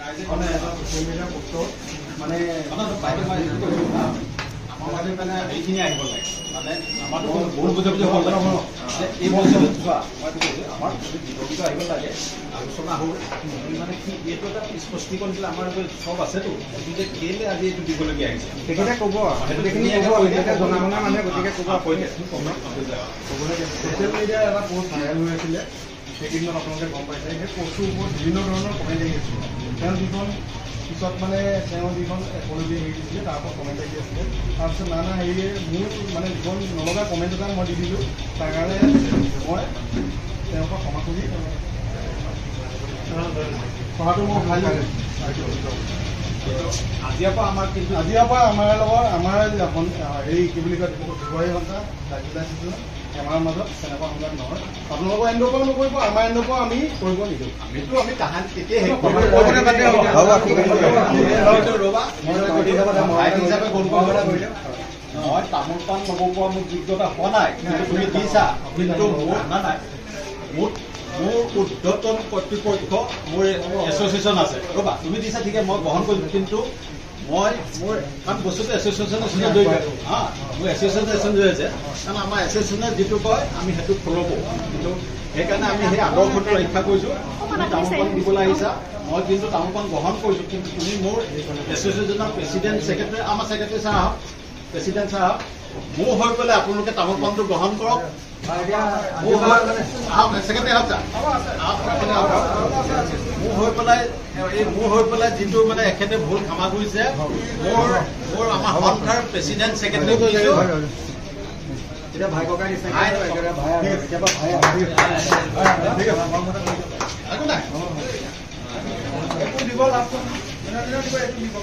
মানে এটা ছ'চিয়েল মিডিয়াৰ বস্তু মানে আমাৰ মানে এইখিনি আহিব লাগে মানে আমাৰতো বহুত বুজাবুজি হ'ব লাগে এই বস্তুটো চোৱা মই কৈছোঁ আমাৰ যদি বিতৰ্কিত আহিব লাগে আলোচনা হ'ল মানে কি এইটো এটা স্পষ্টীকৰণ দিলে আমাৰ চব আছেতো গতিকে কেলে আজি এইটো দিবলগীয়া আহিছে তেখেতে ক'ব সেইখিনি ক'ব এতিয়া জনা শুনা মানুহে গতিকে ক'ব ক'বলৈ ছ'চিয়েল মিডিয়াৰ এটা পষ্ট ভাইৰেল হৈ আছিলে সেইকেইদিনত আপোনালোকে গম পাইছে সেই পষ্টটোৰ ওপৰত বিভিন্ন ধৰণৰ কমেণ্ট আহি আছিলে তেওঁ যিখন পিছত মানে তেওঁ যিখন এপলজি হেৰি দিছিলে তাৰ ওপৰত কমেণ্ট আহি আছিলে তাৰপিছত নানা হেৰিয়ে মোৰ মানে যিখন নলগা কমেণ্ট এটা মই দি দিলোঁ তাৰ কাৰণে মই তেওঁৰ পৰা ক্ষমা খুজি কথাটো মই ভাল লাগে আজিৰ পৰা আমাৰ কিন্তু আজিৰ পৰা আমাৰ লগত আমাৰ হেৰি কি বুলি কয় দুগৰাকী সন্থা ৰাজ্যিক আমাৰ মাজত তেনেকুৱা সংঘাত নহয় আপোনালোকৰ এণ্ডৰ পৰা নকৰিব আমাৰ এণ্ডৰ পৰা আমি কৰিব নিদিওঁ আমিতো আমি তাহাঁতি কেতিয়া হেৰি মই তামোল পাণ ল'ব পৰা মোৰ যোগ্যতা হোৱা নাই তুমি দিছা কিন্তু মোৰ নাই মোৰ ঊৰ্ধ্বতন কৰ্তৃপক্ষ মোৰ এছ'চিয়েশ্যন আছে ৰ'বা তুমি দিছা ঠিকে মই গ্ৰহণ কৰিছোঁ কিন্তু মই মোৰ কাৰণ বস্তুটো এছ'চিয়েশ্যনৰ নিচিনা জড়িত মোৰ এছ'চিয়েশ্যন জড়িত কাৰণ আমাৰ এছ'চিয়েশ্যনে যিটো কয় আমি সেইটো ফ'ল' কৰোঁ কিন্তু সেইকাৰণে আমি সেই আদৰ্শটো ৰক্ষা কৰিছোঁ তুমি তামোল পাণ দিবলৈ আহিছা মই কিন্তু তামোল পাণ গ্ৰহণ কৰিছোঁ কিন্তু তুমি মোৰ এছ'চিয়েশ্যনৰ প্ৰেচিডেণ্ট ছেক্ৰেটাৰী আমাৰ ছেক্ৰেটাৰী ছাৰ আহক প্ৰেচিডেণ্ট ছাৰ আহক মোৰ হৈ পেলাই আপোনালোকে তামোল পাণটো গ্ৰহণ কৰক মোৰ হৈ পেলাই যিটো মানে এখেতে ভুল ক্ষমা কৰিছে মোৰ আমাৰ সন্থাৰ প্ৰেচিডেণ্ট ছেক্ৰেটাৰী কৰিছোঁ এতিয়া ভাই ককাই দিছে একো নাই দিব লাভ দিব